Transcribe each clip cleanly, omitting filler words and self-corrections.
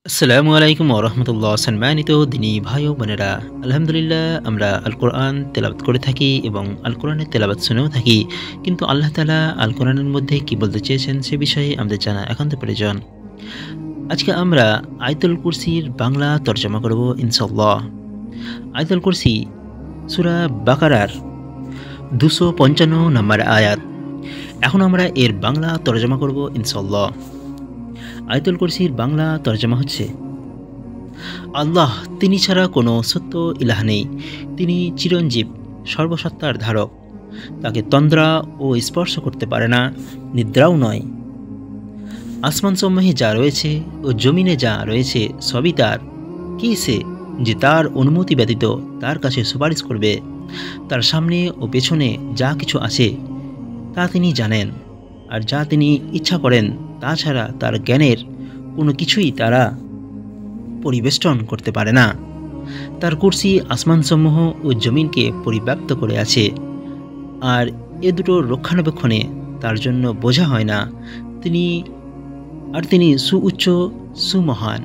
আসসালামু আলাইকুম ওরহমতুল্লাহ সম্মানিত দিনী ভাই ও বোনেরা, আলহামদুলিল্লাহ আমরা আল কোরআন তেলাওয়াত করে থাকি এবং আল কোরআনের তেলাওয়াত শুনেও থাকি। কিন্তু আল্লাহ তাআলা আল কোরআনের মধ্যে কি বলতে চেয়েছেন সে বিষয়ে আমাদের জানা একান্ত প্রয়োজন। আজকে আমরা আয়াতুল কুরসির বাংলা তর্জমা করব ইনশাআল্লাহ। আয়াতুল কুরসি সূরা বাকারার 255 নম্বর আয়াত। এখন আমরা এর বাংলা তর্জমা করব ইনশাআল্লাহ। আয়াতুল কুরসির বাংলা তর্জমা হচ্ছে, আল্লাহ তিনি ছাড়া কোনো সত্য ইলাহ নেই। তিনি চিরঞ্জীব, সর্বসত্তার ধারক। তাকে তন্দ্রা ও স্পর্শ করতে পারে না, নিদ্রাও নয়। আসমানসমূহে যা রয়েছে ও জমিনে যা রয়েছে সবই তার। কি সে যে তার অনুমতি ব্যতীত তার কাছে সুপারিশ করবে? তার সামনে ও পেছনে যা কিছু আছে তা তিনি জানেন, আর যা তিনি ইচ্ছা করেন তাছাড়া তার জ্ঞানের কোনো কিছুই তারা পরিবেষ্টন করতে পারে না। তার কুরসি আসমানসমূহ ও জমিনকে পরিব্যাপ্ত করে আছে, আর এ দুটোর রক্ষণাবেক্ষণে তার জন্য বোঝা হয় না। তিনি সুউচ্চ, সুমহান।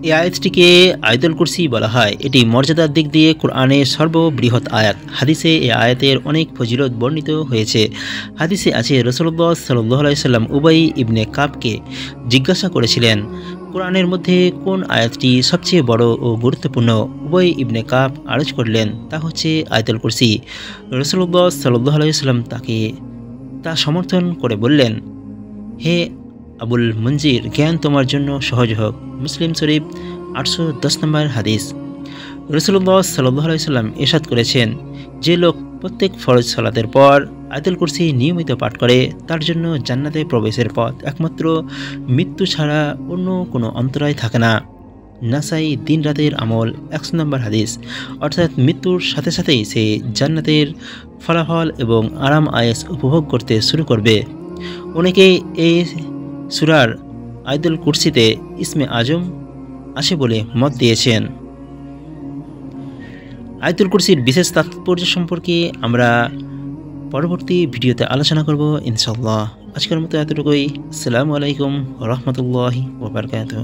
এই আয়াতটিকে আয়াতুল কুরসি বলা হয়। এটি মর্যাদার দিক দিয়ে কোরআনের সর্ববৃহৎ আয়াত। হাদিসে এই আয়াতের অনেক ফজিলত বর্ণিত হয়েছে। হাদিসে আছে, রাসূলুল্লাহ সাল্লাল্লাহু আলাইহি সাল্লাম উবাই ইবনে কাবকে জিজ্ঞাসা করেছিলেন, কোরআনের মধ্যে কোন আয়াতটি সবচেয়ে বড় ও গুরুত্বপূর্ণ? উবাই ইবনে কাব আরজ করলেন, তা হচ্ছে আয়াতুল কুরসি। রাসূলুল্লাহ সাল্লাল্লাহু আলাইহি সাল্লাম তাকে তা সমর্থন করে বললেন, হে আবুল মঞ্জির, জ্ঞান তোমার জন্য সহজ হোক। মুসলিম শরীফ 810 নম্বর হাদিস। রাসূলুল্লাহ সাল্লাল্লাহু আলাইহি সাল্লাম ইরশাদ করেছেন, যে লোক প্রত্যেক ফরজ সালাতের পর আয়াতুল কুরসি নিয়মিত পাঠ করে তার জন্য জান্নাতে প্রবেশের পথ একমাত্র মৃত্যু ছাড়া অন্য কোনো অন্তরায় থাকে না। নাসাই দিন রাতের আমল 100 নম্বর হাদিস। অর্থাৎ মৃত্যুর সাথে সাথেই সে জান্নাতের ফলাফল এবং আরাম আয়েশ উপভোগ করতে শুরু করবে। অনেকেই এই সূরার আয়াতুল কুরসিতে ইসমে আজম আছে বলে মত দিয়েছেন। আয়াতুল কুরসির বিশেষ তাৎপর্য সম্পর্কে আমরা পরবর্তী ভিডিওতে আলোচনা করব ইনশাআল্লাহ। আজকের মতো এতটুকুই। আসসালামু আলাইকুম ওয়া রাহমাতুল্লাহি ওয়া বারাকাতুহু।